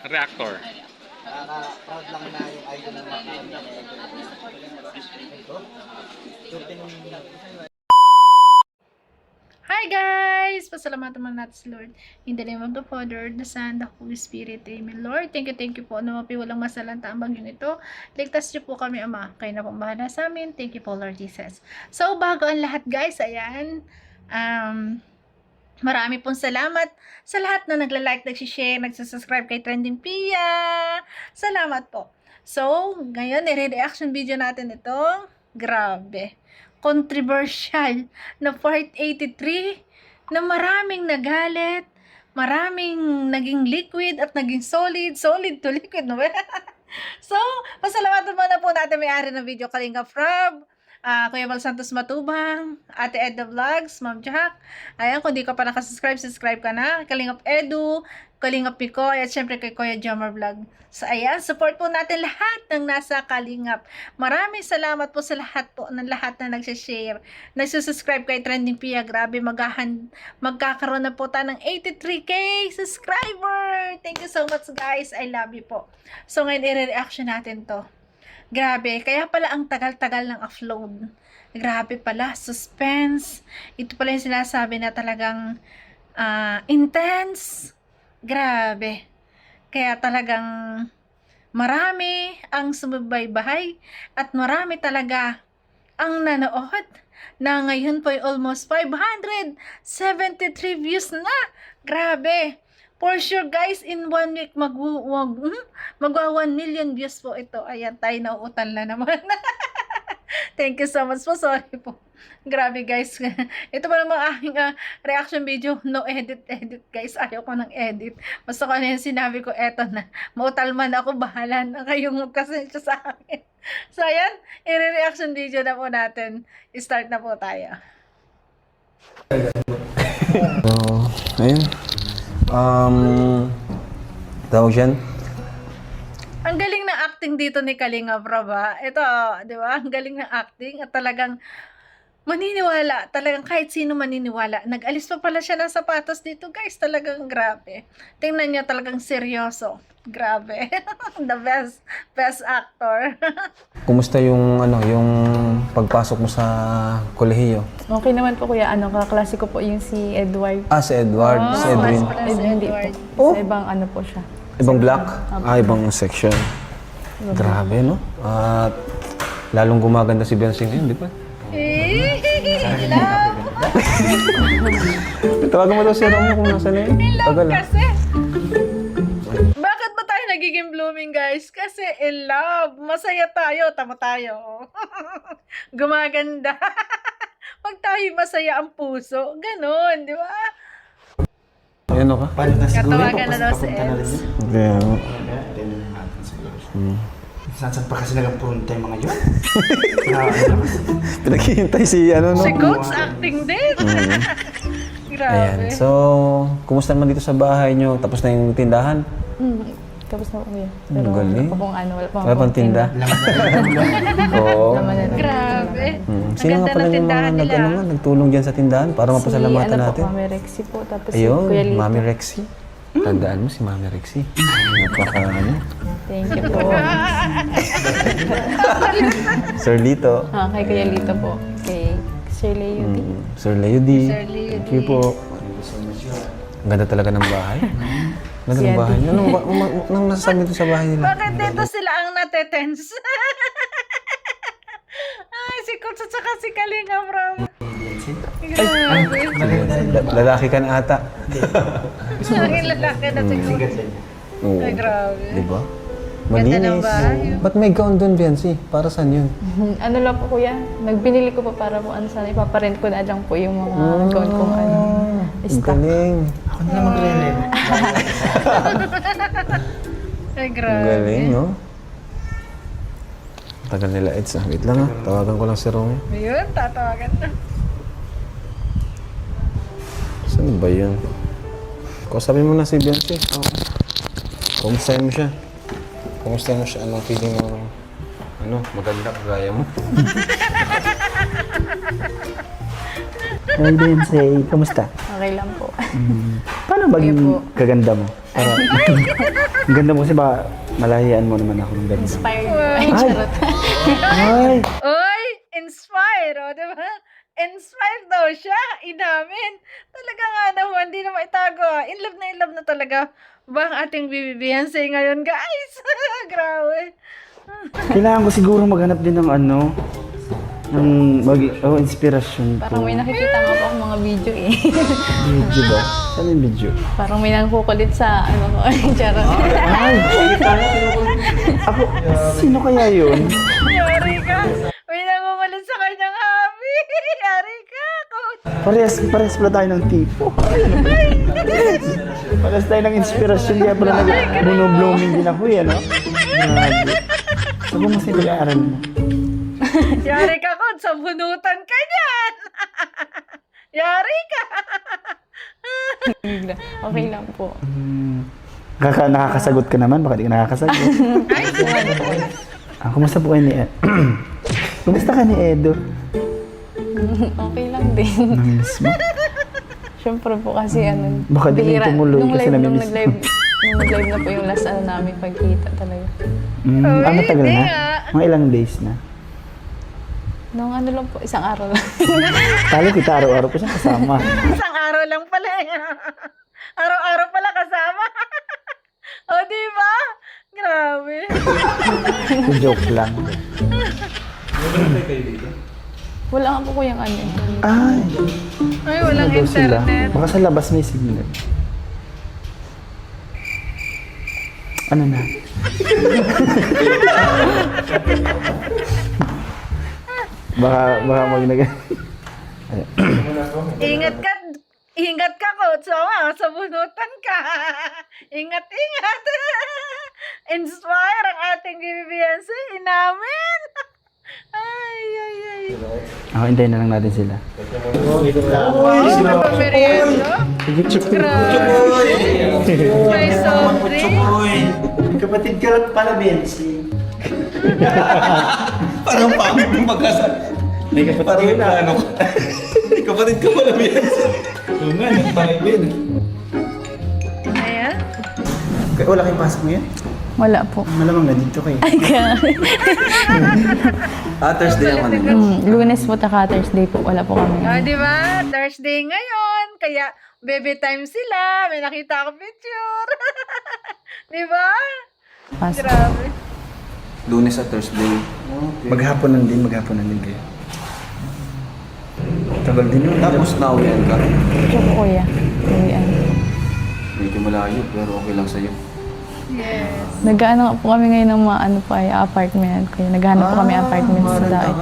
Reactor. Nakaka-proud lang na yung idol ng mga ito. Hi guys! Pasalamatan naman natin sa Lord. In the name of the Father, the Son, the Holy Spirit. Amen. Lord, thank you po na mapiwalang masalanta ang bagyong ito. Ligtas niyo po kami, Ama. Kayo na pong bahala sa amin. Thank you po, Lord Jesus. So, bago ang lahat guys, ayan, marami pong salamat sa lahat na nagla-like, nagsishare, nagsasubscribe kay Trending Pia. Salamat po. So, ngayon, i-reaction video natin ito. Grabe. Controversial na part 83 na maraming nagalit, maraming naging liquid at naging solid to liquid, no? So, pasalamatan muna po natin may-ari ng video, Kalinga Frab, Kuya Val Santos Matubang, Ate Edna Vlogs, Ma'am Jack. Ayan, kung di ka pa nakasubscribe, subscribe ka na. Kalingap Edu, Kalingap Picoy, at syempre kay Kuya Jomar Vlog. So, ayan, support po natin lahat ng nasa Kalingap. Maraming salamat po sa lahat po, ng lahat na nagsishare, nagsusubscribe kay Trending Pia. Grabe, magkakaroon na po tayo ng 83k subscriber. Thank you so much, guys. I love you po. So, ngayon, i-reaction natin to. Grabe, kaya pala ang tagal-tagal ng upload. Grabe pala, suspense. Ito pala yung sinasabi na talagang intense. Grabe. Kaya talagang marami ang sumubaybahay at marami talaga ang nanood na ngayon po ay almost 573 views na. Grabe. For sure guys, in 1 week magwa 1 million views po ito. Ayan, tayo nauutan na naman. Thank you so much po. Sorry po. Grabe guys. Ito pa naman aking reaction video. No edit guys. Ayaw ko ng edit. Basta ko na yung sinabi ko, eto na. Mautal man ako, bahala na kayong magkasensya sa akin. So ayan, i-reaction video na po natin. Start na po tayo. Ayun. Tawag yan? Ang galing na acting dito ni Kalinga Prab. Ito, di ba? Ang galing na acting at talagang maniniwala. Talagang kahit sino maniniwala. Nag-alis pa pala siya ng sapatos dito, guys. Talagang grabe. Tingnan niyo, talagang seryoso. Grabe. The best actor. Kumusta yung yung pagpasok mo sa kolehiyo? Okay naman po kuya, kaklase ko po yung si Edward. Si Edward, si Edwin. Hindi po. Sa ibang po siya. Ibang block? Ibang section. Grabe, no? At lalong gumaganda si Bensing ngayon, di ba? Tawagan mo daw si Romo kung nasa na yun. Love kasi. Bakit ba tayo nagiging blooming, guys? Kasi in love. Masaya tayo. Tama tayo. Gumaganda. Pag tayo masaya ang puso. Ganon, di ba? Ano ka? Katawagan na daw si Eds. Saan pa kasi nagpunta yung mga yun? Pinaghihintay si no? Si Coach acting din. Grabe. Ayan. So, kumusta naman dito sa bahay nyo? Tapos na yung tindahan? Tapos na po kuya. Ang galing. Wala pang tinda. Oo. Grabe. Sino nga pala yung mga nagtulong dyan sa tindahan para mapasalamatan natin? Si Mami Rexy po. Tapos Ayun, si Kuya Lito. Mami Rexy. Tandaan mo si Mami Rexy. Napaka Thank you po. Sir Lito. Kay Kuya Lito po. Kay Sir Leo D. Sir Leo D. Sir Leo Thank you po. Ang ganda talaga ng bahay. Ganda ng bahay niyo. Anong nasasabi dito sa bahay nila? Bakit dito sila ang natetense? Ay, si Coach at saka si Kalinga Prab. Grabe. Lalaki ka na ata. Ang lalaki na siguro. Oo. Ay, grabe. Diba? Ganda ng Malinis. bahay. Ba't may gown doon, Biancy? Para saan yun? Ano lang po kuya, nagbinili ko po para po sana ipaparent ko na lang po yung mga account kong Ang stock. galing. Ako na lang magre-rent. Ay, Ang grabe. galing, no? Tagal nila, Eds. Wait lang ha. Tawagan ko lang si Romy. Ayun, tatawagan na. Saan ba yun? Kausapin mo na si Biancy. Kumustahin mo siya. Kumustahin mo siya. Anong feeling mo? Maganda kagaya mo. Hi, Bensei. Kamusta? Okay lang po. Paano maging Sige po. kaganda mo? Para, ang ganda mo kasi baka malahian mo naman ako ng ganda. Inspired po. Ay, charot. Ay! Oy! Inspire, o, di ba? Inspired daw siya. Inamin. Talaga nga naman, hindi na maitago. In love na talaga ba ang ating Bibi Beyonce ngayon, guys? Grabe. Kailangan ko siguro maghanap din ng ano, ng inspirasyon Parang ko. may nakikita nga po akong mga video eh. Video ba? Saan yung video? Parang may nangkukulit sa ano ko. Ay, charot. Ay! Ako, sino kaya yun? Yari ka. May nangungulit sa kanyang hobby. Yari ka, coach. Parehas pala tayo ng tipo. Parehas tayo ng inspirasyon. Kaya pala nag-blooming din ako yan, no? Grabe. Saan mo mas nag-aaral mo? Yari ka, coach. Sa bunutan ka niyan. Yari ka. Bigla. Okay lang po. Nakakasagot ka naman, baka di ka nakakasagot. Kumusta po kayo ni Edo? Kumusta ka ni Edo? Okay lang din. Namiss mo? Siyempre po kasi ano. Baka di bihira. rin tumuloy Nung kasi live, namimiss mo. nung nag-live na po yung last ano namin pagkita talaga. Matagal hindi na? nga. Mga ilang days na? Nung ano lang po, isang araw lang. Talo kita, araw-araw ko siya kasama. Isang araw lang pala. Araw-araw pala kasama. O, di ba? Grabe. Joke lang. Wala nga po ko yung ano. Ay, Ay, walang daw sila. internet. Baka sa labas may signal. Ano na? baka mag Ingat ka, coach. Oo nga, sa bunutan ka. Ingat. Inspire ang ating Bibi Beyonce. Inamin. Ay. Hintayin na lang natin sila. Merienda. May soft drink. Kapatid ka lang pala, Bensi. Parang pangit yung magkasal. May kapatid Parang ka na. ano ka. Kapatid ka pala, Bias. Oo nga, nagpangibin. Ayan. Wala kayong pasok ngayon? Wala po. Malamang na dito kayo. Thursday ang ano. Lunes po taka Thursday po. Wala po kami. Di ba? Thursday ngayon. Kaya, baby time sila. May nakita ako picture. Di ba? Pasok. Grabe. Lunes at Thursday. Maghaponan din kayo. Tagal din yun. Tapos nauwian ka. Siya po kuya. Uwian. Medyo malayo pero okay lang sa'yo. Yes. Nag-ano nga po kami ngayon ng mga ano pa ay apartment. Kaya naghanap po kami apartment sa dait.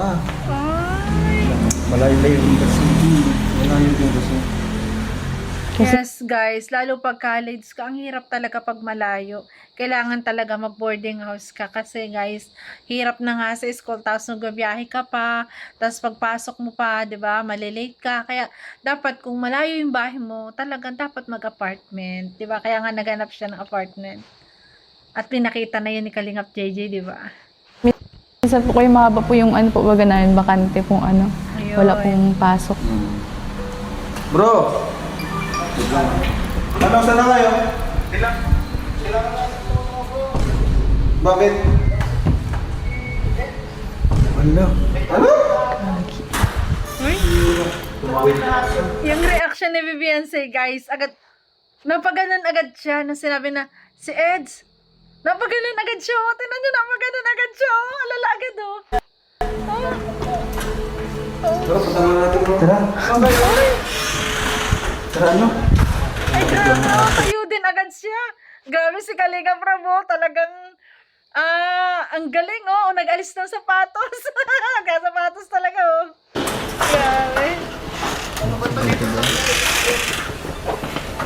Malayo-layo din kasi. Malayo din kasi. Yes, guys. Lalo pag college ka, ang hirap talaga pag malayo. Kailangan talaga mag-boarding house ka. Kasi, guys, hirap na nga sa school. Tapos nagbabiyahe ka pa. Tapos pagpasok mo pa, di ba, malilate ka. Kaya, dapat kung malayo yung bahay mo, talagang dapat mag-apartment. Di ba? Kaya nga naganap siya ng apartment. At pinakita na yun ni Kalingap JJ, di ba? Minsan po kayo mahaba po yung ano po baga namin, bakante pong ano. Ayun. Wala pong pasok. Bro! Ano, saan na kayo? Bakit? Ano? Yung reaction ni Beyonce, guys, agad, napaganon agad siya nung sinabi na, si Eds, napaganon agad siya. O, tinan nyo, napaganon agad siya. O, alala agad, o. Bro, punta na natin, bro. Tara. Tara, ano? Ay, grabe, nakakayo din agad siya. Grabe si Kalinga Prabo, talagang, ang galing, oh. Nag-alis ng sapatos. Nagka-sapatos talaga, oh. Grabe.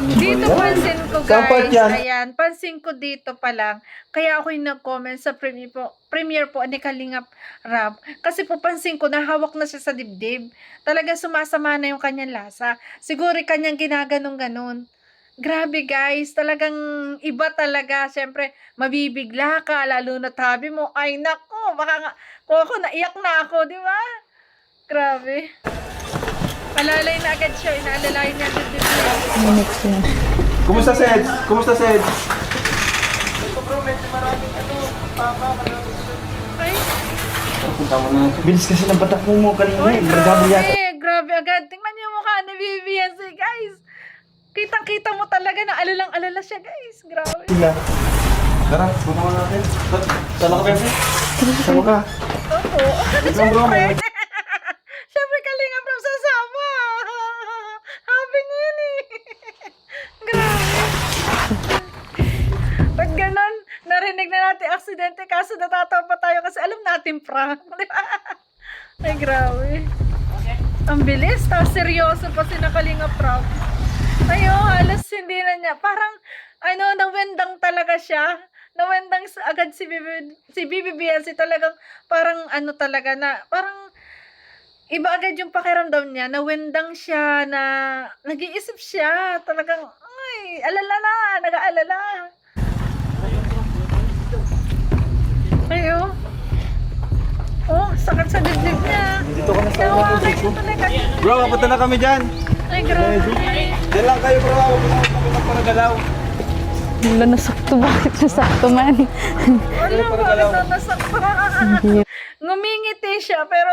Dito pansin ko, Dapat guys. yan. Ayan, pansin ko dito pa lang. Kaya ako yung nag-comment sa premiere po ni Kalingap Rab. Kasi po pansin ko na hawak na siya sa dibdib. Talaga sumasama na yung kanyang lasa. Siguro kanyang ginaganong-ganon. Grabe, guys, talagang iba talaga. Siyempre, mabibigla ka, lalo na tabi mo. Ay, nako, baka nga, kung ako, naiyak na ako, di ba? Grabe. Alalay na agad siya. Inaalalayan niya ang dibdib niya. Minutes na. Kumusta Seds? Kumusta Seds? Ay, Punta mo na. Bilis kasi ng batak mo kanina uy, eh. Grabe yata. grabe agad. Tingnan niyo yung mukha ni Vivian, guys. Kitang-kita mo talaga na alalang-alala siya, guys. Grabe. Sila. Tara, punta mo natin. Sala ka, Bebe? Sama ka. Oo. Siyempre. Siyempre, Kalinga from sasama. Happy niya yun eh. Grabe. Pag ganon, narinig na natin aksidente kaso natatawa pa tayo kasi alam natin prank. Di ba? Ay, grabe. Ang bilis. Tapos seryoso pa si Kalinga prank. Ayo, halos hindi na niya. Parang, nawendang talaga siya. Nawendang agad si Bibi Biansi talagang parang talaga na, parang iba agad yung pakiramdam niya. Nawendang siya na nag-iisip siya. Talagang, ay, alala na, nag-aalala. Ayo. Oh, sakit sa dibdib niya. Dito ka na sa Nawakan niya talaga. Bro, kapunta na kami dyan. Ay, grabe. Diyan lang kayo, bro. Huwag na kami magpanagalaw. Wala nasakto. Bakit nasakto man? Wala, bakit na nasaktan? Ngumingiti siya, pero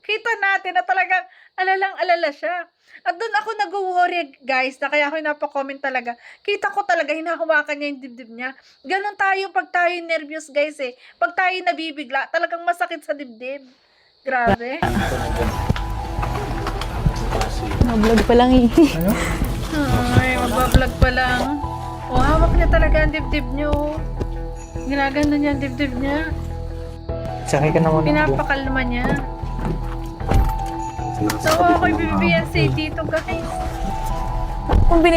kita natin na talagang alalang-alala siya. At doon ako nag-worry, guys, na kaya ako napakomment talaga. Kita ko talaga, hinahawakan niya yung dibdib niya. Ganon tayo pag tayo nervous, guys eh. Pag tayo nabibigla, talagang masakit sa dibdib. Grabe. Mablog pa lang eh. Ay, magbablog pa lang. O, hawak niya talaga ang dibdib niyo. Ginagano niya ang dibdib niya. Sakay ka naman. Pinapakalma niya. So, ako'y bibigyan say dito, guys.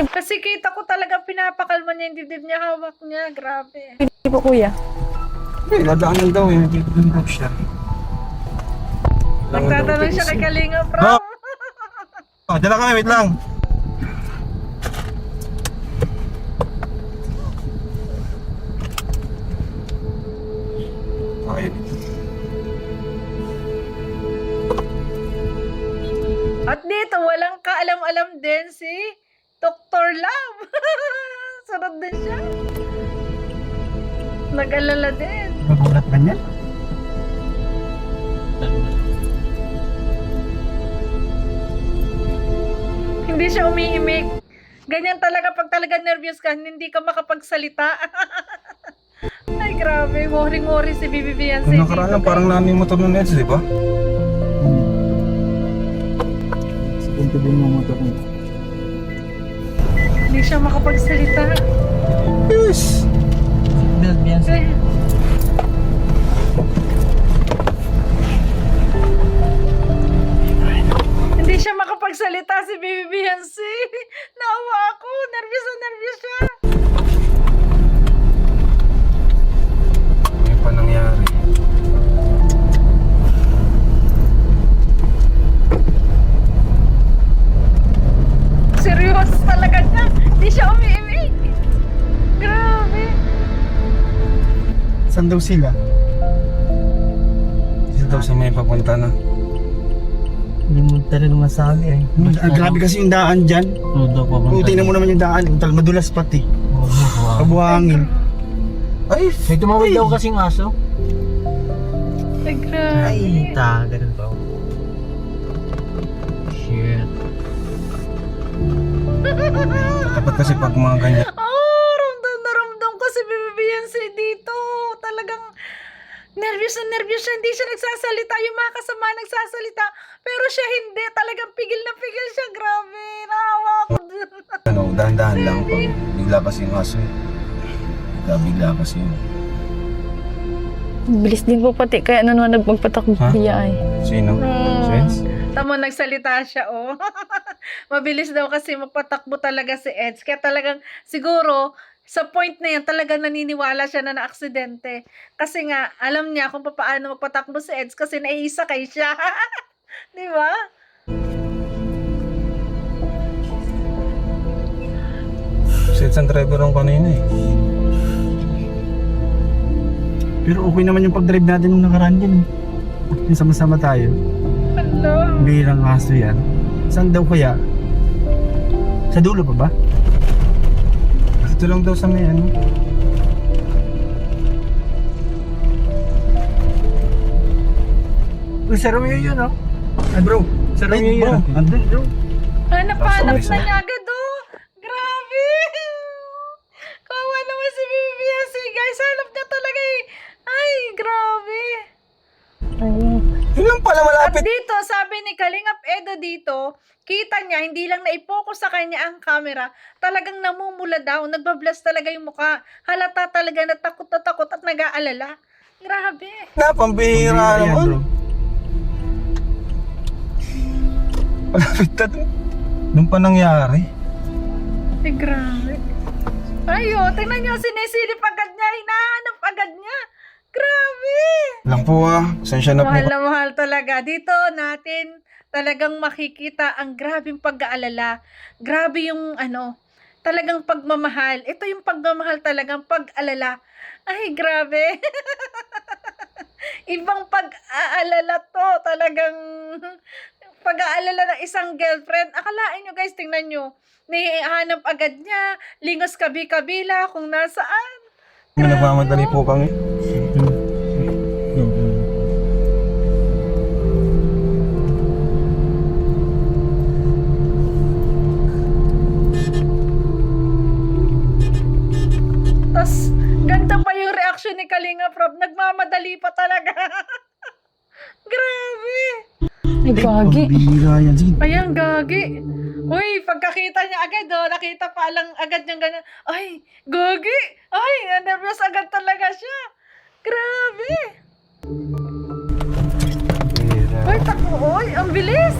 Kasi kita ko talaga pinapakalma niya yung dibdib niya, hawak niya. Grabe. Hindi po kuya. Nadaanan daw eh. Nagtitignan daw siya. Nagtatanong siya kay Kalinga, bro. Oh! Oh, dyan lang kami, wait lang. Okay. At dito, walang kaalam-alam din si Dr. Love. Sunod din siya. Nag-alala din. Magulat ba niya? Hindi siya umiimik. Ganyan talaga pag talaga nervous ka, hindi ka makapagsalita. Ay, grabe. Worry-worry si Bibi Beyonce. Kung nakaraan lang, parang namin motor ng Neds, di ba? Sige, din yung motor niya. Hindi siya makapagsalita. Yes! Build yan. Eh, hindi siya makapagsalita si Bibi Beyonce. Naawa ako. Nervous na nervous siya. Ano pa nangyari? Seryoso talaga siya. Hindi siya umiimik. Grabe. Saan daw sila? Dito daw sa may papunta na. Hindi mo talaga masabi eh. Grabe kasi yung daan dyan. Tingnan mo naman yung daan. Madulas pati. Kabuhangin. Ay! May tumawid daw kasing aso. Ay, grabe. Ganun ba? Shit. Dapat kasi pag mga ganyan. Oh, ramdam na ramdam ko si Bibi Beyonce dito. Talagang nervous na nervous siya. Hindi siya nagsasalita. Yung mga kasama nagsasalita. Pero siya hindi. Talagang pigil na pigil siya. Grabe. Naawa ko dun. Ano, dahan-dahan lang pag bigla kasi yung aso eh. Bigla kasi yun. Bilis din po pati. Kaya naman nagpagpatakbo Ha? kuya ay. Sino? Sens? Tamo nagsalita siya, oh. Mabilis daw kasi magpatakbo talaga si Eds. Kaya talagang siguro sa point na yan, talagang naniniwala siya na na-aksidente. Kasi nga, alam niya kung paano magpatakbo si Eds kasi naiisakay siya. Di ba? Sens ang driver ang kanina eh. Pero okay naman yung pag-drive natin nung nakaraan dyan. Yung sama-sama tayo. Hello. Birang aso yan. Saan daw kaya? Sa dulo pa ba? Ito lang daw sa may ano. Uy, sa Romeo yun, oh. Ay, bro. Sa Romeo yun, oh. Andun, bro. Hanap-hanap na niya agad, oh. Grabe. Kawawa naman si Bibiansi, guys. Hanap niya talaga eh. Ay, grabe. Yun lang pala, At malapit. dito, sabi ni Kalingap Edo dito, kita niya, hindi lang naipokus sa kanya ang camera, talagang namumula daw, nagbablas talaga yung mukha. Halata talaga na takot at nag-aalala. Grabe. Na, pambihira naman. Bro. Malapit na to. Nung pa nangyari. Ay, grabe. Ayo, tingnan niyo, sinisilip agad niya, hinahanap agad niya. Grabe. Lang po Pasensya na po. Mahal na mahal talaga. Dito natin talagang makikita ang grabing pag-aalala. Grabe yung talagang pagmamahal. Ito yung pagmamahal talagang pag-alala. Ay, grabe. Ibang pag-aalala to. Talagang pag-aalala ng isang girlfriend. Akalain nyo guys, tingnan nyo. Nihanap agad niya. Lingos kabi-kabila kung nasaan. Nagmamadali po kami. Tas, ganda pa yung reaction ni Kalinga Prab. Nagmamadali pa talaga. Grabe. Ay, gagi. Pambihira yan. Sige. Ayan, gagi. Uy, pagkakita niya agad, nakita pa lang agad niyang ganyan. Ay, gagi. Ay, nervous agad talaga siya. Grabe. Uy, takbo. Uy, ang bilis.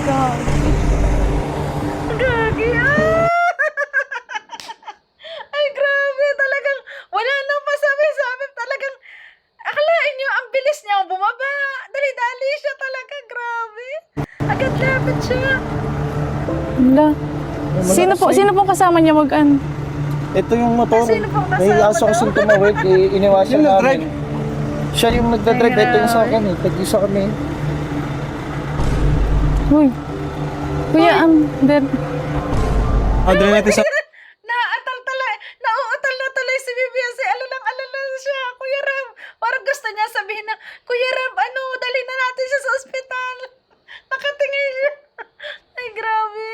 Gagi. Gagi. Ah! Ay, grabe. Talagang wala nang masabi-sabi. Talagang akalain niyo, ang bilis niya bumaba. Dali-dali siya talaga. Grabe. Agad lapit siya. Wala. Sino pong kasama niya mag-an? Ito yung motor. Sino pong May kasama aso daw? kasing tumawid. Iniwasan namin. Siya yung nagdadrive. Ito yung sa akin. Tag-isa kami. Uy. Kuya, dead. Adre natin sa... Nauutal na tuloy si Bibiansi. Alala siya. Kuya Ram. Parang gusto niya sabihin na, Kuya Ram, dali na natin siya sa ospital. Nakatingin siya. Ay, grabe.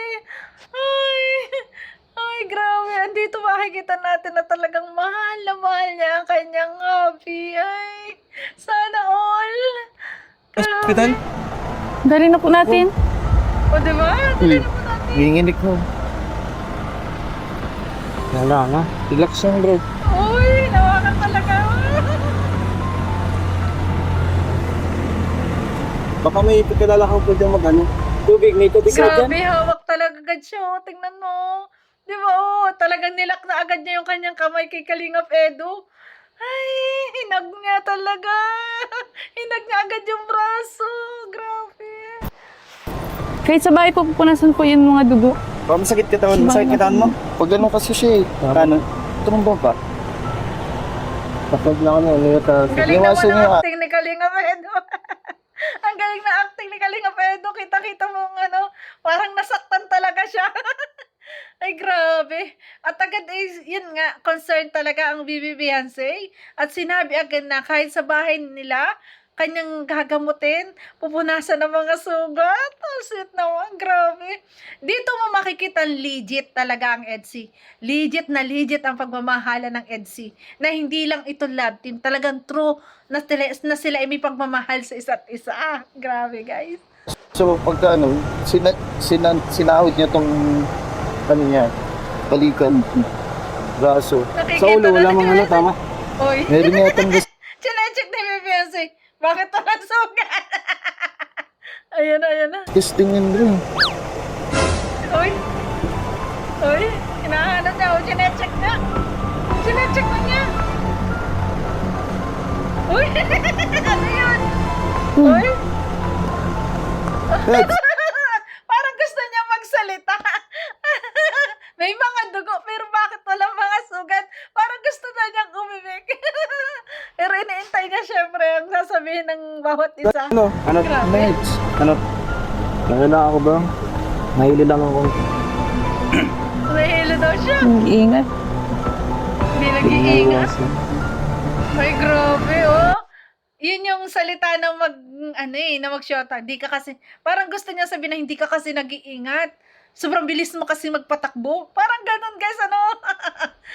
Ay, grabe. Andito makikita natin na talagang mahal na mahal niya ang kanyang hobby. Ay, sana all. Hospital? Dali na po natin. O, diba? Dali na po natin. Ginginig mo. Wala nga. Relax lang bro. Uy, nawakan talaga. Baka may pagkalala kang pwede mag-ano. Tubig, may tubig ka dyan. Grabe, hawak talaga agad siya. Oh. Tingnan mo. Di ba, talagang nilak na agad niya yung kanyang kamay kay Kalingap Edo. Ay, hinag niya talaga. Hinag niya agad yung braso. Grabe. Kahit sa bahay po, pupunasan po yung mga dugo. Baka masakit katawan, masakit katawan mo. Pag ganun kasi siya ano, tumumba ba? Kapag na kami, Ang galing naman ang acting ni Kalingap Edo. Ang galing na acting ni Kalingap Edo. Kita-kita mo parang nasaktan talaga siya. Ay, grabe. At agad yun nga, concerned talaga ang Bibi Beyonce. At sinabi agad na kahit sa bahay nila, kanyang gagamutin, pupunasan ng mga sugat. Ang sweet naman, grabe. Dito mo makikita legit talaga ang EDSI. Legit ang pagmamahala ng EDSI. Na hindi lang ito love team, talagang true na sila ay may pagmamahal sa isa't isa. Grabe, guys. So pagka sinahod niya tong niya, balikan, braso. Nakikita Sa ulo, wala na- mang tama. Oy. Meron niya itong Chinecheck na yung Beyonce. Bakit walang sugat? Ayan na. testing yun bro. Uy. Hinahanap niya. Chinecheck na. Chinecheck na niya. Uy. Ano yun? Uy. Parang gusto niya magsalita. May mga dugo, pero bakit walang mga sugat? Parang gusto na niyang umimik. Pero iniintay niya syempre ang sasabihin ng bawat isa. Ano? Grabe. Meds? Ano? Wala ako ba? Mahili lang ako. Nahilo daw siya. Nag-iingat. Hindi nag-iingat. Ay, grabe, oh. Yun yung salita na na mag-shota. Hindi ka kasi, parang gusto niya sabihin na hindi ka kasi nag-iingat. Sobrang bilis mo kasi magpatakbo. Parang ganun, guys, ano?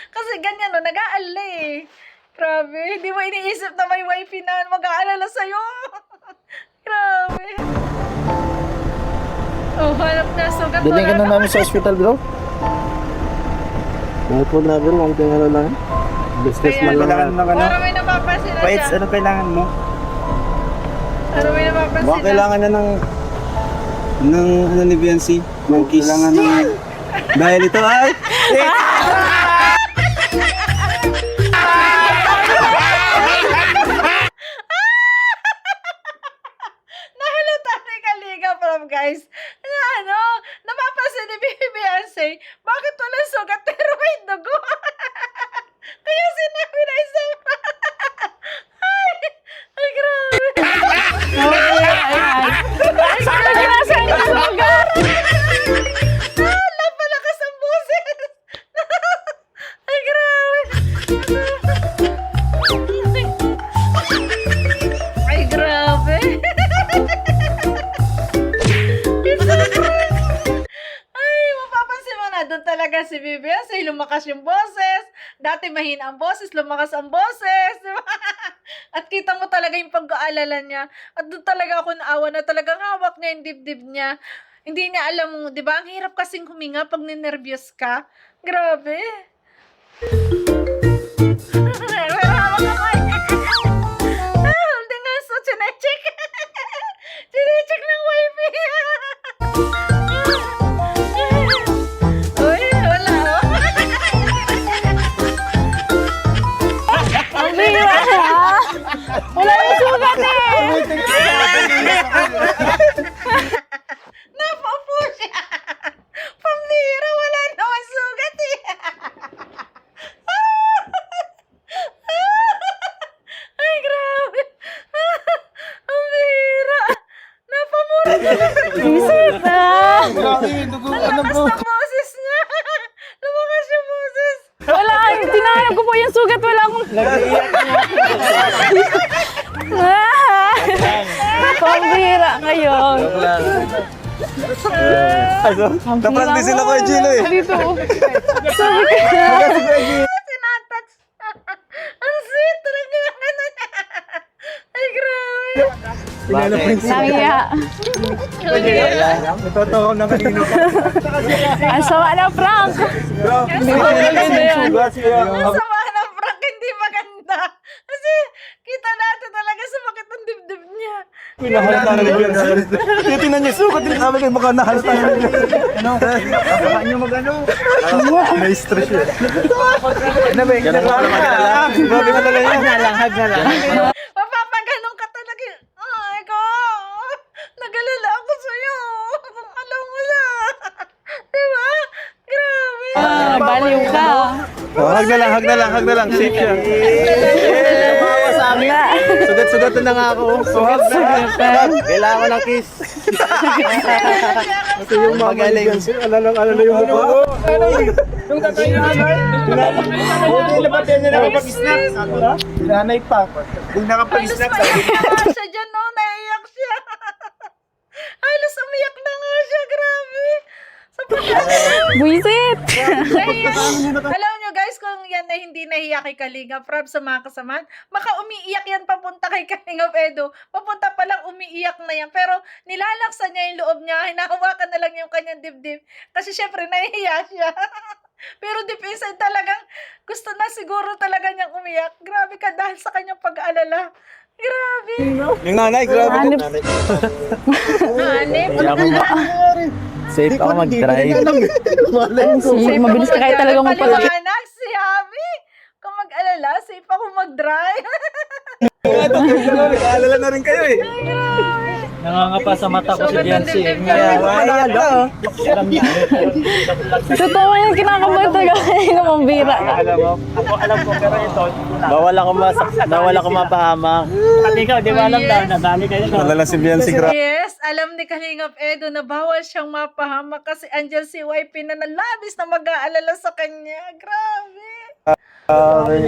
Kasi ganyan, no, nag-aalala eh. Grabe, hindi mo iniisip na may wifi na mag-aalala sa'yo. Grabe. Oh, hanap na. Sugat Bilhin ka wala na namin sa hospital, bro. Ano po na, bro? Ang tingala lang. Business man lang. Para may napapansin na siya. Ano kailangan mo? Para may napapansin Baka na. kailangan na ng ano ni Biancy? Ng kiss. Kailangan ng... Dahil ito ay... Nahalata ni Kaliga from guys. Na napapansin ni Beyonce, bakit walang sugat pero may dugo? Kaya sinabi na isang... ay, grabe. Napalakas ang boses. Ay, grabe. Ay, grabe. Ay, mapapansin mo na, doon talaga si Beyonce, lumakas yung boses. Dati mahina ang boses, lumakas ang boses. Diba? At kita mo talaga yung pag-aalala niya. At doon talaga ako naawa na talagang hawak niya yung dibdib niya. Hindi niya alam, di ba? Ang hirap kasing huminga pag ninervyos ka. Grabe. Pero hawak ako eh. Holding nga so, chinecheck. Chinecheck ng wifi. Uy, wala oh. Ang bira ha? Wala yung sugat eh! Napaupo siya. Pambira, wala naman sugat eh. Ay, grabe. Ang bira. Napamura siya. Isip na! Lumakas na boses niya. Lumakas yung boses. Wala! Tinahanap ko po yung sugat. Wala akong... Pambira ngayon. Napractice sila kay Gino eh. Dito. Sabi ko na. Sinatouch. Ang sweet talaga. Ay, grabe. Nangiya. Totoo na kanino ka. Ang sama na prank. Hindi ko maganda yan. Ang sama ng prank, hindi maganda. Kasi kita natin talaga sa bakit ang dibdib niya. Pinahalata na ni Biancy. Titingnan niyo sukat din sabi kayo baka nahalata na niyo. Ano? Baka niyo magano. Na-stress yun. Ano ba? Grabe ka talaga yan. Hag na lang. Mapapaganon ka talaga. Ay, ko. Nagalala ako sa'yo. Alam mo na. Diba? Grabe. Baliw ka. Hag na lang. Safe siya. Wala. Sugat-sugat na nga ako. Sugat. Kailangan ko ng kiss. Kasi yung magaling. Alala yung mukha ko. Yung tatay na buti na ba din na nakapag-snack? Nanay pa. Kung nakapag-snack sa Halos siya dyan, no? Naiyak siya. Halos umiyak na nga siya. Grabe. Sa Buisit. Alam nyo guys, kung yan na hindi nahiya kay Kalinga Prab sa mga kasamahan, baka umiiyak yan papunta kay Kalinga Edo. Papunta pa lang umiiyak na yan. Pero nilalaksan niya yung loob niya, hinahawakan na lang yung kanyang dibdib. Kasi syempre nahihiya siya. Pero deep inside talagang gusto na siguro talaga niyang umiyak. Grabe ka dahil sa kanyang pag-aalala. Grabe. yung nanay, grabe. Hanip. Hanip. Safe ako mag-drive. Mabilis ka kaya talaga magpalagay. Paliwanag si Habi. Kung mag-alala, safe ako mag-drive. Nag-aalala na rin kayo eh. Ay, grabe. Nangangapa sa mata ko si Sugat ng Biancy. dibdib Kaya, niya. alam niya. Totoo yung kinakabahan talaga kanina mong bira ka. Alam ko, pero ito, bawal ako mapahamak. At ikaw, di ba alam daw, nadami kayo. Wala lang si Biancy, grabe. Yes, alam ni Kalingap Edo na bawal siyang mapahamak kasi andyan si YP na nalabis na mag-aalala sa kanya. Grabe. Ay,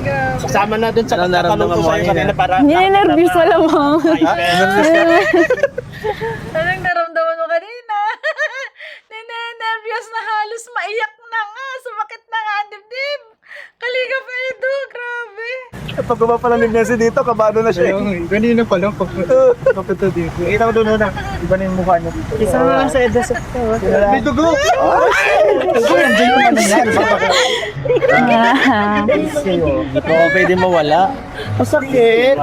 grabe. Kasama na dun sa pagkakalong ko sa'yo kanina para... Ninenervous na lamang. Anong naramdaman mo kanina? Ninenervyos na halos maiyak na nga. Sumakit na nga ang dibdib. Kalingap Edo, grabe. Pag pa lang ni Biancy dito, kabado na siya. Ganina pa lang. Pagpunta dito. Kita ko doon na. Iba na yung mukha niya dito. Isa na lang sa Edsa. May dugo! Dugo yan. Diyan yung manangyari. Hindi ko pwede mawala. Masakit.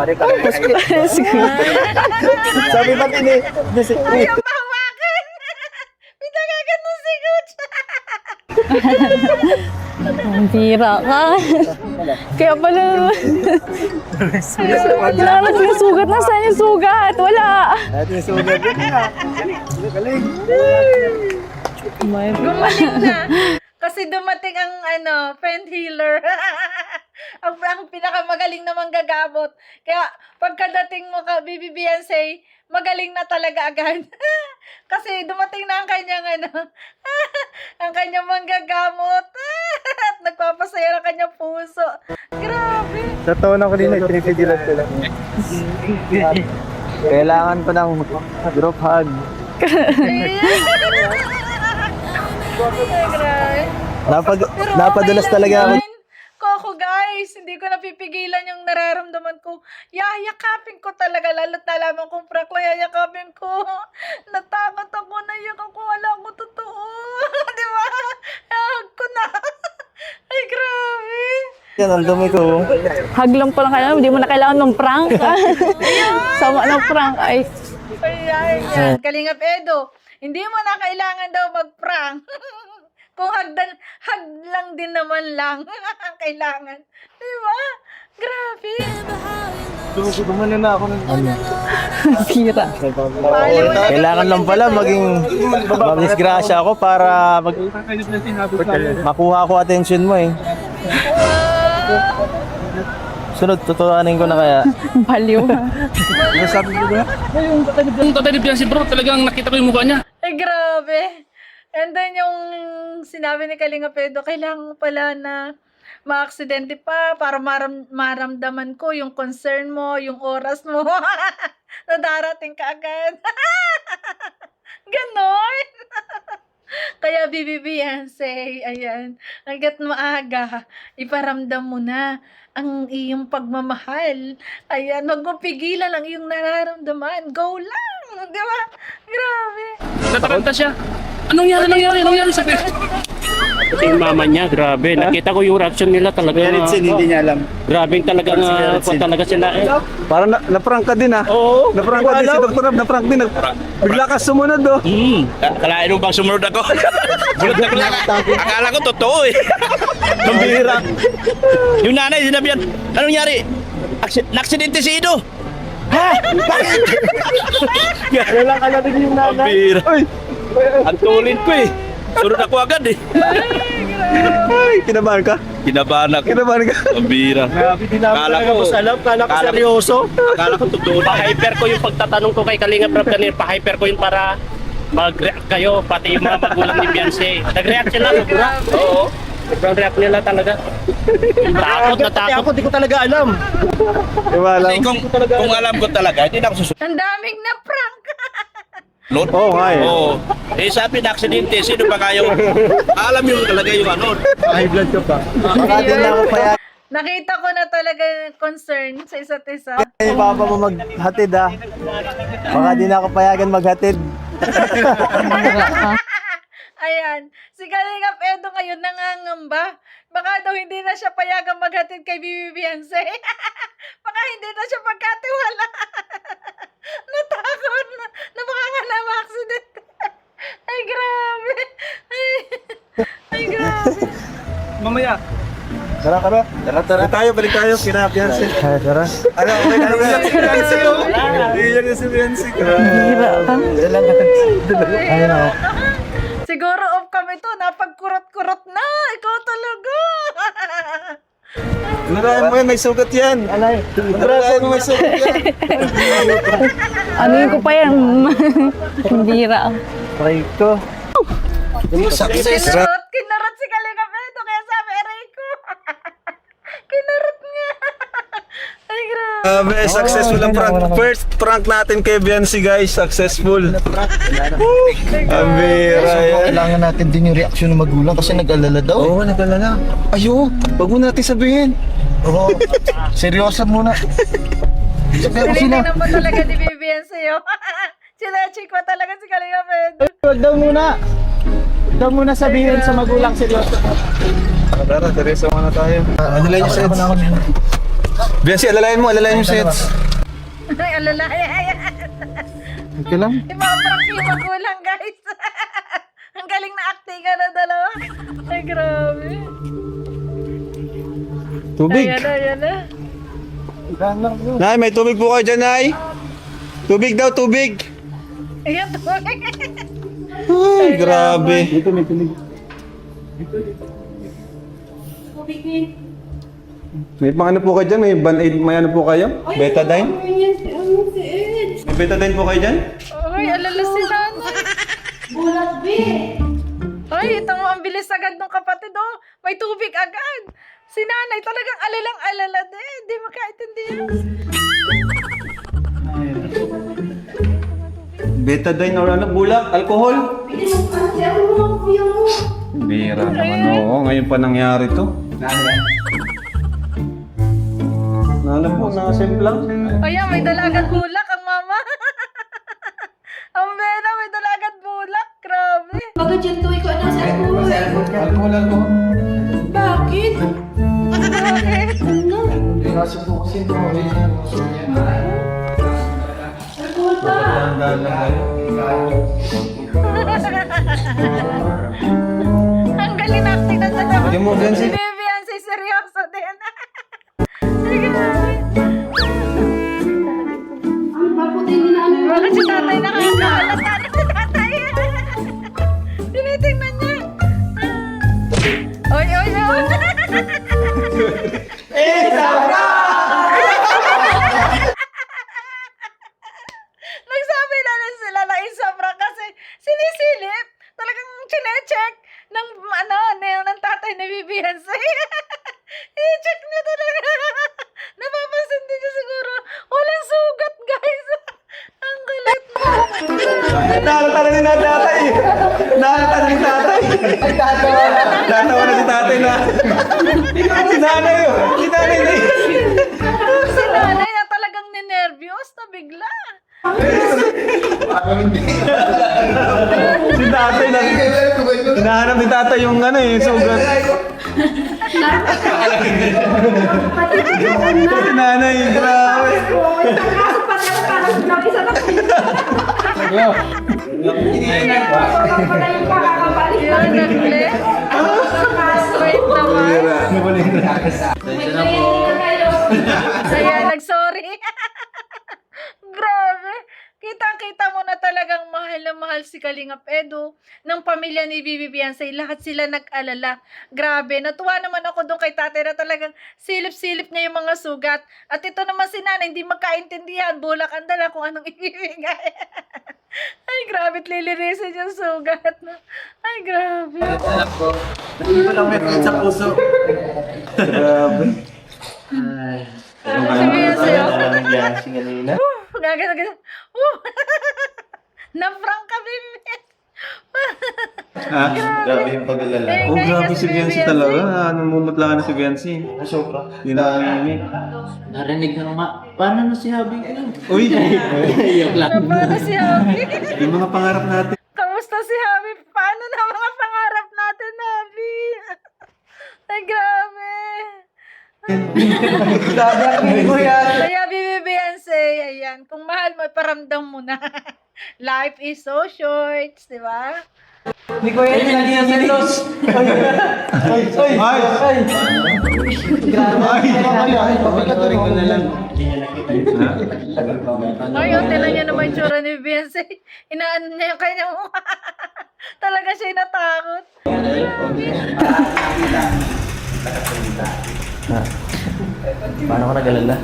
Sabi ba tini? Ayaw mahawakan. Pinagagan mo si Coach. Ang bira ka. Kaya pala naman. Wala na yung sugat. Nasaan yung sugat? Wala. Ito yung sugat. Galing. Gumaling na. Kasi dumating ang friend healer. ang pinakamagaling na manggagamot. Kaya pagkadating mo ka, Bibi Beyonce, magaling na talaga agad. Kasi dumating na ang kanyang ang kanyang manggagamot. At nagpapasaya ang kanyang puso. Grabe. Totoo na ko din, pinipigilan ko lang. Kailangan ko ng group hug. Grabe. Napadulas talaga ako. Koko guys, hindi ko napipigilan yung nararamdaman ko. Yayakapin ko talaga, lalo't nalaman kong prank ko, yayakapin ko. Natakot ako, naiyak ako, wala ko totoo. Di ba? Hag ko na. Ay, grabe. Yan, ang dumi ko. Hug lang pa lang kailangan. Hindi mo na kailangan ng prank. Sama ng prank. Ay, Ayan. Kalingap Edo, hindi mo na kailangan daw mag-prank. Kung hag lang din naman lang ang kailangan. Di ba? Grabe. Gumano na ako ng bira. Kailangan lang pala mag-disgrasya ako para makuha ko attention mo eh. Sunod, tutuanin ko na kaya. Baliw. Sabi ko ba? Yung tatay ni Biancy bro, talagang nakita ko yung mukha niya. Ay, grabe. And then yung sinabi ni Kalinga Pedro, kailangan pala na maaksidente pa para maramdaman ko yung concern mo, yung oras mo na darating ka agad. Ganon. Kaya Bibi Beyonce, ayan, hanggat maaga, iparamdam mo na ang iyong pagmamahal. Ayan, wag mo pigilan ang iyong nararamdaman. Go lang, di ba? Grabe. Nataranta siya. Anong nangyari sa pet? Ito yung mama niya, grabe. Nakita ko yung reaction nila talaga. Hindi niya alam. Grabe talagang talaga sila eh. Parang na-prank ka din ah. Oo. Na-prank ka din si Dr. Rab, na-prank din. Bigla ka sumunod oh. Kalain mo bang sumunod ako? Bulot na lang. Akala ko totoo eh. Pambihira. Yung nanay sinabihan, anong nangyari? Naksidente si Ido. Kailangan ka na din yung nanay. Pambihira. Uy! Ang tulid ko eh. Sunod ako agad eh. Ay, kinabahan ka? Kinabahan ako. Kinabahan ka? Pambihira. Grabe, di namin Kala talaga ko- mas alam. Kala ko kala ko- seryoso. Akala ko totoo na. Pa-hyper ko yung pagtatanong ko kay Kalinga Prab kanina. Pa-hyper ko yun para mag-react kayo, pati yung mga magulang ni Beyonce. Nag-react sila. Oo. Nag-react nila talaga. Takot na Pati takot. ako, di ko talaga alam. Di ba alam? Kasi kung alam ko talaga, hindi na ako susunod. Ang daming na prank. Oo nga eh. Oo. Eh sabi na aksidente, sino ba kayo? Alam yung talaga yung ano. High blood ka pa. Baka din na ako kaya Nakita ko na talaga concern sa isa't isa. yung papa mo maghatid ah. Baka din ako payagan maghatid. Ayan. Si Kalingap Edo ngayon nangangamba. Baka daw hindi na siya payagang maghatid kay Bibi Beyonce. Baka hindi na siya pagkatiwala. Natakot na baka nga na ma-accident. Ay, grabe. Ay, grabe. Mamaya, Tara tayo, balik tayo. Kina Beyonce. Tara. Ano, okay na ba? Si Beyonce, oh. Iyan na si Beyonce. Siguro off kami to, napagkurot-kurot na. Ikaw talaga. Lalayan mo yan, may sugat yan. Lalayan mo, may sugat yan. Ano yun ko pa yan? Bira. Success. Kinarot si Kalinga Pedo, kaya sabi, aray ko. Kinarot nga. Ay, grabe. Successful ang prank. First prank natin kay Beyonce, guys. Successful. Ang bira yan. Kailangan natin din yung reaksyon ng magulang kasi nag-alala daw. Oo, nag-alala. Ayo, wag mo natin sabihin. Oo. Seryoso muna. Sabihan ko sila. Tinitingnan mo talaga ni Vivian sa'yo. Chinecheck mo talaga si Kalinga Pedo. Huwag daw muna. Huwag daw muna sabihin sa magulang seryoso. Tara, Teresa muna tayo. Alalayan yung sets. Beyonce, alalayan yung sets. Ay, alala. Okay lang. Imaprank yung magulang, guys. Ang galing na acting ka na dalawa. Ay, grabe. Tubig. Ayan na. Nay, may tubig po kayo dyan, Nay. Tubig daw, tubig. Ayan, tubig. Ay, grabe. May pang ano po kayo dyan? May Band-Aid, may ano po kayo? Betadine? May Betadine po kayo dyan? Ay, alala si nanay. Ay, ito mo, ang bilis agad ng kapatid, oh. May tubig agad. Si nanay talagang alalang-alala din. Hindi makaintindihan. Betadine or ano? Bulak? Alcohol? Bira naman. Oo, ngayon pa nangyari to. Ano po, nakasimplang? Ayan, may dalagan bulak ang mama. Ang Bella, may dalagan bulak. Grabe. Bakit yung tuwi ko na sa school? Alcohol. Bakit? Bakit? Ano? Alcohol pa. Ang galing na acting na dalawa. Lagyan mo, Beyonce. Si Beyonce, seryoso din. Ay, grabe. Ang maputi din na ano. Bakit si tatay nakakahalata na si tatay? Tinitingnan niya. Oy, oy, oy. Nagsabi na lang sila na isabra kasi sinisilip. Talagang chinecheck ng ng tatay ni Beyonce. I-check niya talaga. Napapansin din niya siguro. Walang sugat, guys. Ang galit mo. Nahalata na ni tatay. Nahalata na ni tatay. Tatawa na si tatay na. Si nanay yun. Si nanay na yun. Si nanay na talagang ninervyos na bigla. Si tatay na. Hinahanap ni tatay yung ano eh, sugat. Si nanay, grabe. Yun, nagli. Wait naman. Kaya nag-sorry. Grabe. Kitang-kita mo na talagang mahal na mahal si Kalingap Edu ng pamilya ni Bibi Beyonce. Lahat sila nag-alala. Grabe. Natuwa naman ako doon kay tatay na talagang silip-silip niya yung mga sugat. At ito naman si nanay, hindi magkaintindihan. Bulak ang dala kung anong ibibigay. Ay, grabe. Lilirisin yung sugat. Ay, grabe. Grabe. Sabi yun sa'yo. Gagana. Na-prank kami. Ha? Grabe yung pag-alala. Oh, grabe si Beyonce talaga. Namumutla ka na si Beyonce. Sobra. Hindi na kami. Narinig na nga. Paano na si Habi? Uy! Paano si Habi? Yung mga pangarap natin. Kamusta si Habi? Paano na mga pangarap natin, Habi? Ay, grabe. Kaya Bibi Beyonce, ayan. Kung mahal mo, paramdam mo na. Life is so short, di ba? Hindi ko yan lagi na selos. Ngayon, tinan niya naman yung tsura ni Beyonce. Inaan niya yung kanyang mukha. Talaga siya natakot. Paano ka nag-alala?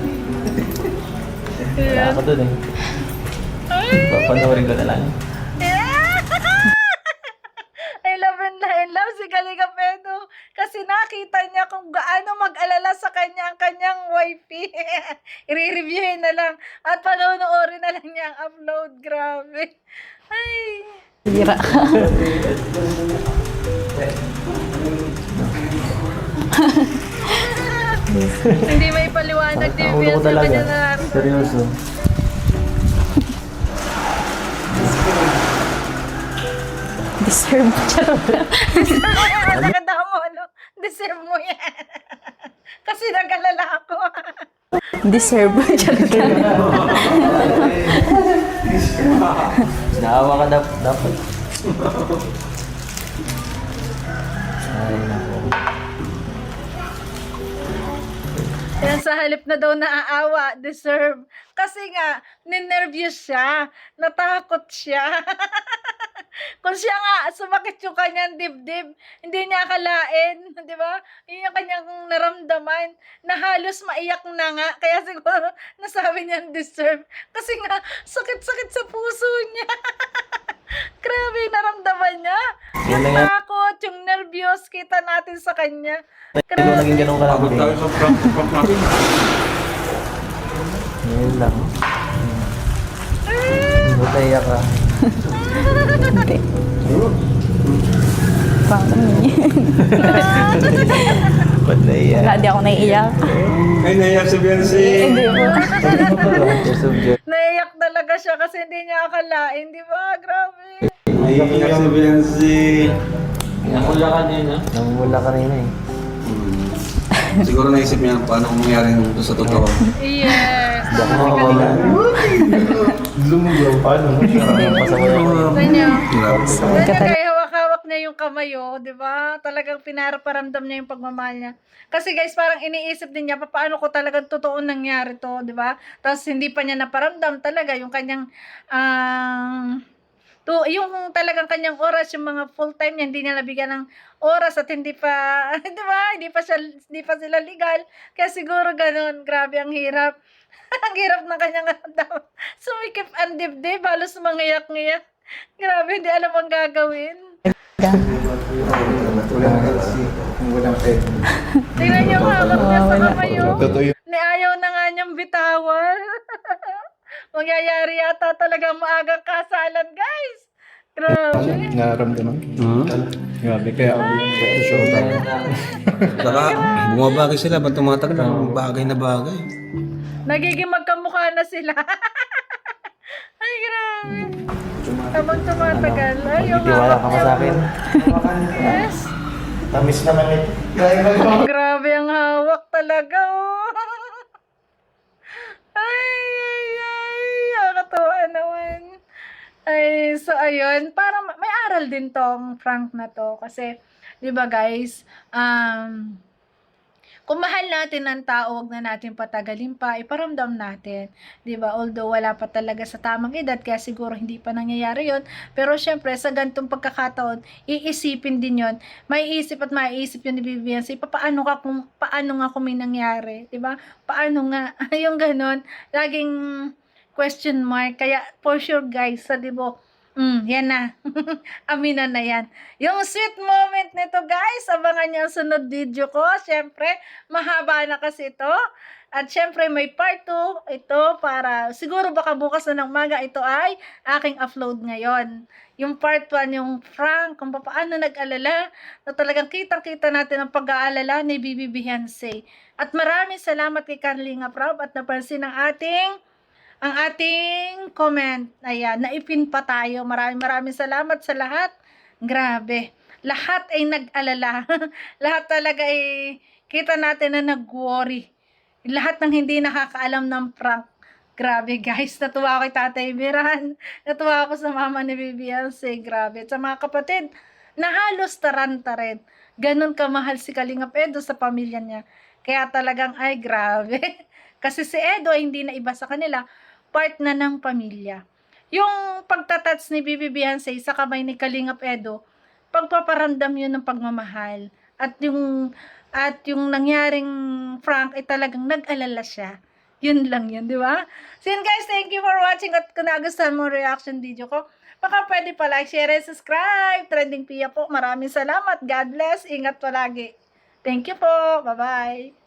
Wala ako dun eh. Papanoorin ko na lang. I love and I love si Kalinga Pedro kasi nakita niya kung gaano mag-alala sa kanya ang kanyang wifey. I-reviewin na lang at panonoorin na lang niya ang upload. Grabe. Ay. Sira. Hindi may paliwanag din Ulo ko sa talaga. kanya na Seryoso. Deserve charot. Nakanda mo, ano? Deserve mo yan. Kasi nag-alala ako. Deserve charot. Naawa ka dapat. Ay, nako. Yan sa halip na daw naaawa, deserve. Kasi nga, ninervyos siya, natakot siya. Kung siya nga, sumakit yung kanyang dibdib, hindi niya akalain, di ba? Yun yung kanyang naramdaman, na halos maiyak na nga, kaya siguro nasabi niya deserve. Kasi nga, sakit-sakit sa puso niya. Grabe, naramdaman niya. Yan Yung na yan. takot, yung nervyos, kita natin sa kanya. Hindi mo naging ganun kalaki. Pagod tayo sa prank natin. Ngayon lang. Ba't naiyak ka? Hindi. Paano Ba't naiyak? Wala, di ako naiiyak. Ay, naiyak si Beyonce. Hindi po. Your subject. Naiyak talaga siya kasi hindi niya akalain, di ba? Grabe. Naiyak si Beyonce. Namumula kanina eh. Siguro naisip niya paano mangyari nung sa totoo. Yes. Hindi ako makakawala. Lumuglaw pa, no? Ganyan. Grabe. Ganyan kaya hawak-hawak niya yung kamay, oh, di ba? Talagang pinaraparamdam niya yung pagmamahal niya. Kasi guys, parang iniisip din niya, paano ko talagang totoo nangyari to, di ba? Tapos hindi pa niya naparamdam talaga yung kanyang, yung talagang kanyang oras, yung mga full time niya, hindi niya nabigyan ng oras at hindi pa, di ba? Hindi pa sila legal. Kaya siguro ganun, grabe ang hirap. Ang hirap ng kanyang dapat. Sumikip ang dibdib, halos mangiyak-ngiyak. Grabe, hindi alam ang gagawin. Tingnan niyo ang hawak niya sa kamay, oh. Ayaw na nga niyang bitawan. Mangyayari yata talagang maagang kasalan, guys. Grabe. Nararamdaman. Grabe, kaya show Saka, bumabagay sila, ba't tumatagal ng bagay na bagay? Nagiging magkamukha na sila. Ay, grabe. Habang tumatagal. Ay, yung Tiwala ka hawak ba niya. sa akin? Yes. Tamis naman ito. Grabe ang hawak talaga, oh. Ay, nakakatuwa naman. Ay, so ayun, parang may aral din tong prank na to. Kasi, di ba guys, kung mahal natin ang tao, wag na natin patagalin pa, iparamdam natin. Di ba? Although wala pa talaga sa tamang edad, kaya siguro hindi pa nangyayari yon. Pero syempre, sa ganitong pagkakataon, iisipin din yon. Maiisip at maiisip yun ni Vivian. Paano nga kung may nangyari? Di ba? Paano nga? Yung ganon. Laging question mark. Kaya, for sure guys, sa dibo, yan na. Aminan na yan. Yung sweet moment nito guys, abangan nyo ang sunod video ko. Siyempre, mahaba na kasi ito. At siyempre, may part 2 ito para, siguro baka bukas na ng umaga, ito ay aking upload ngayon. Yung part 1, yung prank, kung paano nag-alala, na talagang kitang-kita natin ang pag-aalala ni Bibi Beyonce. At maraming salamat kay Kalinga Prab at napansin ang ating comment. Ayan, naipin pa tayo. Maraming salamat sa lahat. Grabe. Lahat ay nag-alala. Lahat talaga ay kita natin na nag-worry. Lahat ng hindi nakakaalam ng prank. Grabe guys, natuwa ako kay Tatay Miran. Natuwa ako sa mama ni Beyonce. Grabe. At sa mga kapatid, na halos taranta rin. Ganon kamahal si Kalingap Edo sa pamilya niya. Kaya talagang, ay grabe. Kasi si Edo ay hindi na iba sa kanila, part na ng pamilya. Yung pagtatats ni Bibi Beyonce sa kamay ni Kalingap Edo, pagpaparamdam yun ng pagmamahal. At yung nangyaring Frank ay talagang nag-alala siya. Yun lang yun, di ba? So yun guys, thank you for watching. At kung nagustuhan mo reaction video ko, baka pwede pa like, share, and subscribe. Trending Pia po. Maraming salamat. God bless. Ingat palagi. Thank you po. Bye-bye.